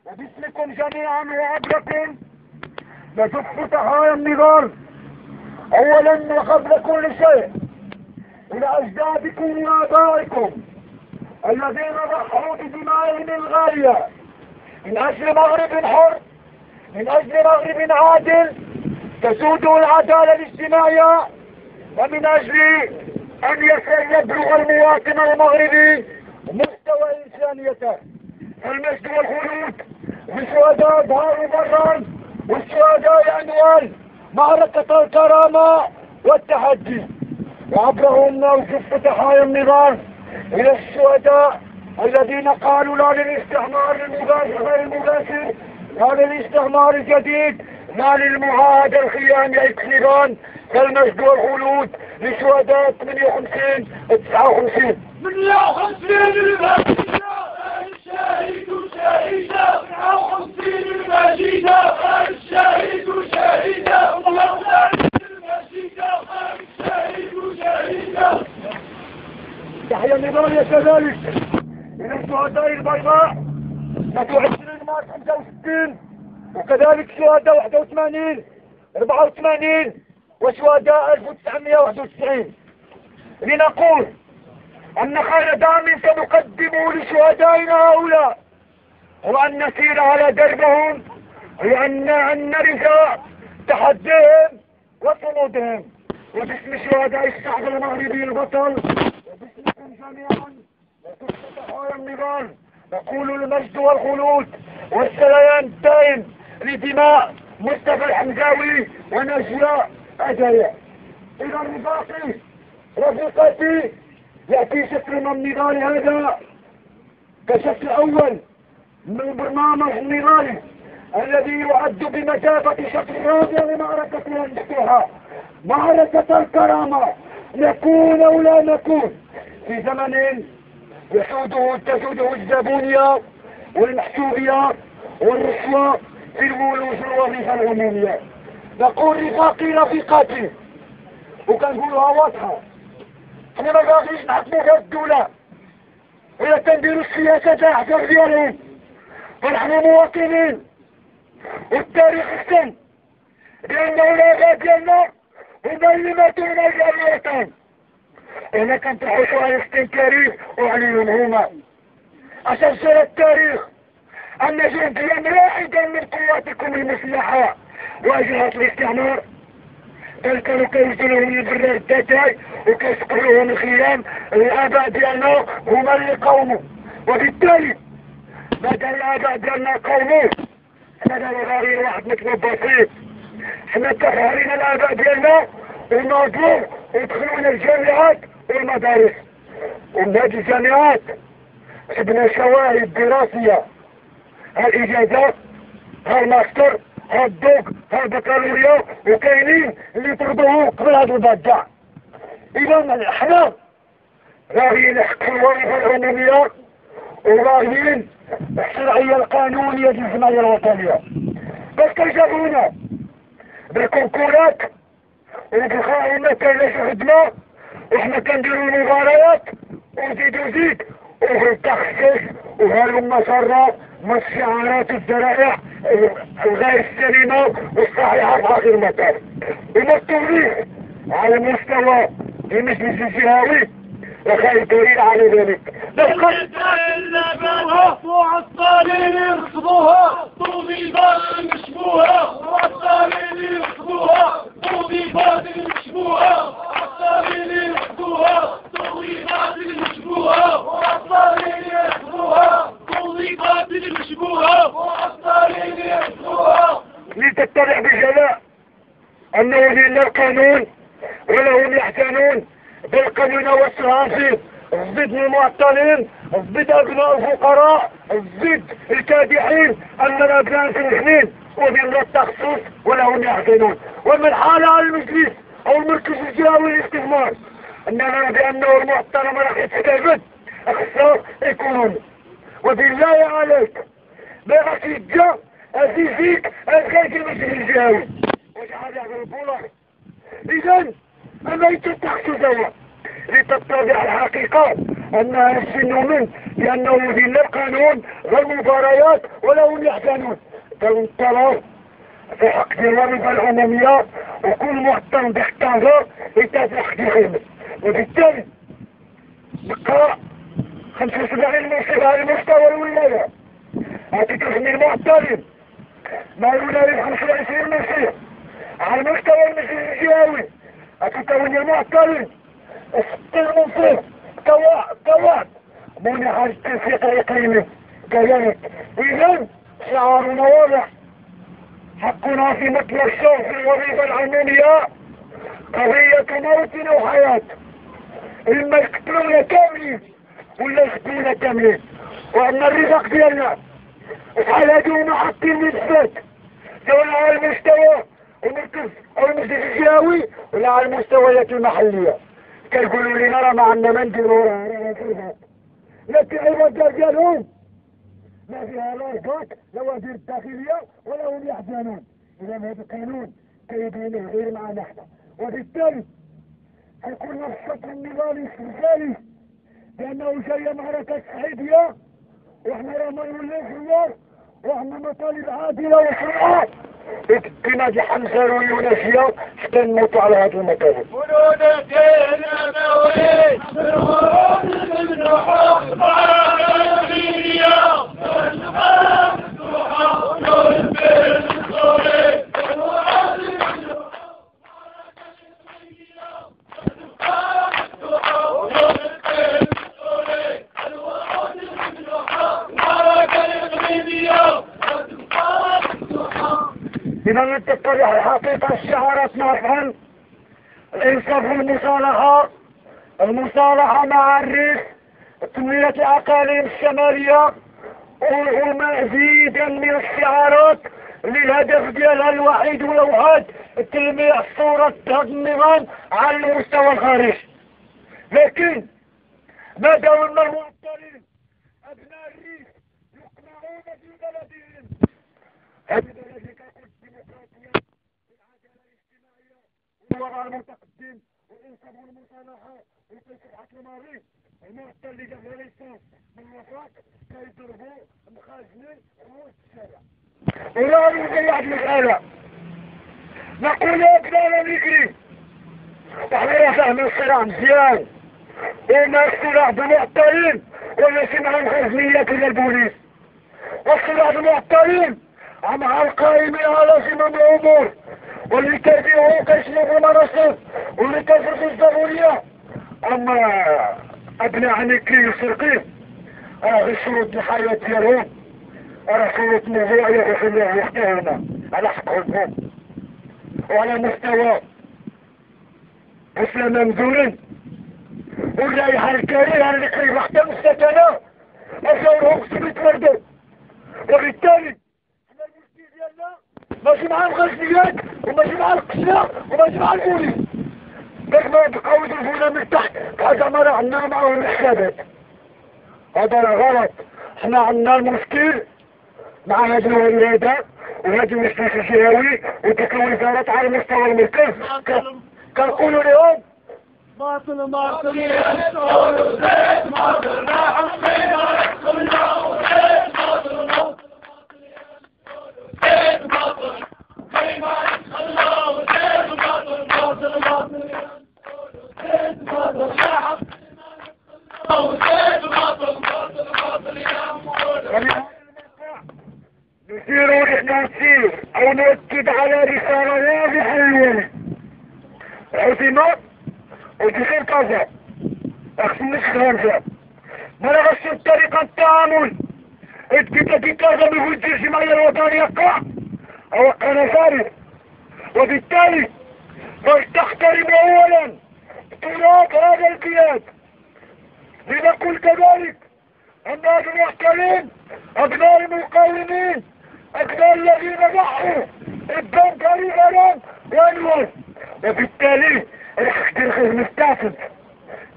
وباسمكم جميعا وعبركم نزف تحايا النضال اولا وقبل كل شيء الى اجدادكم وابائكم الذين ضحوا بدمائهم الغالية من اجل مغرب حر، من اجل مغرب عادل تسوده العدالة الاجتماعية، ومن اجل ان يبلغ المواطن المغربي مستوى انسانيته. المجد والخلود لشهداء دار البران والشهداء عنوان معركة الكرامة والتحدي، وعبرهم نوجف تحايا النضال الى الشهداء الذين قالوا لا للاستعمار المباشر غير المباشر، لا للاستعمار الجديد، لا للمعاهد الخياني اكسبان. فالمجد والخلود لشهداء 58 59 الشهيد شهيدا 59 المجيدة الشهيد شهيدا الشهيد شهيدا. تحيا النضال كذلك من الشهداء البيضاء 23 مارس 65، وكذلك شهداء 81 84 وشهداء 1991، لنقول أن خير دعم سنقدمه لشهدائنا هؤلاء هو أن نسير على دربهم، وأن نرث تحديهم وصمودهم. وباسم شهداء الشعب المغربي البطل وباسمكم جميعا وباسم تحايا النضال نقول المجد والخلود والسلام الدائم لدماء مصطفى الحمزاوي ونجيا أجايا. إلى الرفاقي رفيقتي يأتي شكل من النضال هذا كشكل أول من برنامج النضالي الذي يعد بمثابة شكل رابع لمعركة المفتوحة، معركة الكرامة. نكون أو لا نكون في زمن تسوده الزبونية والمحسوبية والرشوة في الوظيفة العمومية. نقول رفاقي رفيقاتي وكنقولها واضحة، احنا ما باغيش نحكموا في الدولة ولا كنديروا السياسة تاع حساب ديالهم، ونحن مواطنين والتاريخ السن بأن الآباء ديالنا هما اللي ماتوا من أجل الوطن. هنا كنطرحوا على التاريخ وعليهم هما عشان سير التاريخ أن جنديا واحدا من قواتكم المسلحة واجهت الاستعمار بل كانوا كيوصلوهم لبرار الدجاج وكيسقلوهم الخيام. الآباء ديالنا هما اللي قوموا، وبالتالي بدل الآباء ديالنا قوموا حنا دابا غير واحد مطلوب بسيط، حنا تفهرين الآباء ديالنا وناضلوا ودخلونا الجامعات والمدارس، ومن هاد الجامعات جبنا شواهد دراسية، هالإجازات هالماستر هالدوك هالبكالوريا، وكاينين اللي طردوه قبل هاد البدع. إذا حنا راهيين نحققوا الوظيفة العمومية وراهيين الشرعية القانونية للجمعية الوطنية، بس كيجابونا بالكونكورات وبالخائمة كايناش خدمة، وحنا كنديرو المباريات وزيد وفي التخصيص وهلم شرة من الشعارات الذرائع الغير السليمة والصحيحة في آخر المطاف، وما التوظيف على مستوى المجلس الجهوي وخير دليل على ذلك. وعطالين يرخبوها طوبيبات المشبوهة، وعطالين يرخبوها طوبيبات المشبوهة، وعطالين يرخبوها طوبيبات المشبوهة، وعطالين يرخبوها طوبيبات المشبوهة، وعطالين يرخبوها. لتتبع بجلاء أنه لله القانون ولهم يحتنون بالقانون والصحافي ضد المعطلين، ضد أبناء الفقراء، ضد الكادحين، أن الأبناء سنخنين وبالله التخصص ولهم يحتنون. ومن حال على المجلس أو المركز الجهوي للاستثمار أننا بأنه المعطل ما راح يستفد اخسار ايكونومي. وبالله عليك ما راح يتجا أزيزيك أزيك المجلس الجهوي وجعل يعمل البولار. إذن أما يتتخصص هو لتتبع الحقيقة أنها يسنوا منه لأنه يدين القانون والمباريات ولا هم يحزنون. فالانطلاق في حق الوظيفة العمومية وكل مواطن بيحتاجها يتابع حق الخدمة. وبالتالي نقرأ 75 منصب على مستوى الولاية هتكلف من المعترض ما الولاية 25 منصب على مستوى المجلس الجهوي هتكون المعترض 60 منصب كواعد منع التنسيق الإقليمي كذلك. إذن شعارنا واضح، حقنا في مطلب الشعب في الوظيفة العمومية قضية موت أو حياة، إما يقتلونا كاملين ولا يقتلونا كاملين. وأما الرزق ديالنا شحال هادو هما حاطين من الفات سواء على المستوى المركز أو المجلس الجهوي ولا على المستويات المحلية. كيقولوا لنا راه ما عندنا ما نديرو راه فيها، لكن الوزارة ديالهم ما فيها لا رقاق لا وزير الداخلية ولا هم يحزنون. إذا هذا القانون كيبينه غير معنا حنا، وبالتالي حيكون الشق النضالي الثالث لأنه جاية معركة صعيدية وإحنا راه ما نوليوش النار وإحنا مطالب عادلة وشرعة بنادي حمزة ويونسية حتى نموتوا على هذه المطالب. بما تتضح الحقيقة الشعارات نافعا الإنصاف المصالحة مع الريف تنمية الأقاليم الشمالية ومزيدا من الشعارات للهدف ديالها الوحيد والأوحد تلميع صورة هذا النظام على المستوى الخارجي. لكن ما داولنا المعطلين أبناء الريف يقنعون في بلدهم هذه بلدك الديمقراطية والعدالة الاجتماعية والوضع المتقدم والإنصاف والمصالحة وتصحة المريض. المعطل اللي جاب ليس من وفاق كيضربوا مخازنين وسط الشارع. ولا يمكن واحد المسألة نقول يا أبناء الريف احنا فاهمين الصراع مزيان وما الصراع بمعطلين ولا سمعوا خزنيات الى البوليس والصراع بمعطلين مع القائمين على زمام الامور واللي كيبيعوا كيشربوا المناصب واللي كيفرضوا الضرورية. اما ابناء نكري وسرقين غير شروط الحياة ديالهم راه شروط موضوعية وخلوها يحتاجنا على حقهم وعلى مستوى اسلام ممدولين والرائحة الكريهة اللي قريبة حتى من السكنة أشعرهم سبيت وردوا. وبالتالي حنا المشكل ديالنا ماشي مع الغزليات وماشي مع القسنة وماشي مع البوليس باش ما يبقاو يضربونا من تحت بحال ما راه عندنا معاهم الحسابات. هذا راه غلط. حنا عندنا المشكل مع هذه الولادة وهذه المجلس الجهوي وتلك الوزارات على مستوى المركز كنقولوا لهم باطل يا سول زيت باطل ما حقنا كلنا زيت باطل زيت باطل كيما يخلوا زيت باطل زيت باطل يا حقنا زيت باطل يا مول. نسير ونحن نسير او نؤكد على رسالة واضحة للولي الحكومات وتصير كذا اخصني خمسة ما لغش طريقة التعامل اتكتا كذا ما يوجد الجمعية الوطنية يقع او انا فارغ. وبالتالي فلتحترم اولا بطولات هذا البلاد. لنقول كذلك ان هذا المحتلين ابناء المقاومين ابناء الذين ضحوا الدم قريبا وانوال. وبالتالي الحق الخدمة التاسد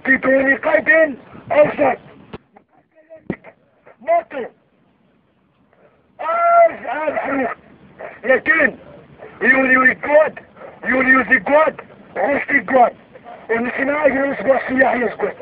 بدون قيد او شرط مطلب هذا حروف. لكن يوليو يقعد غوش يقعد ونسمع يجلس بوحسية حيث قوة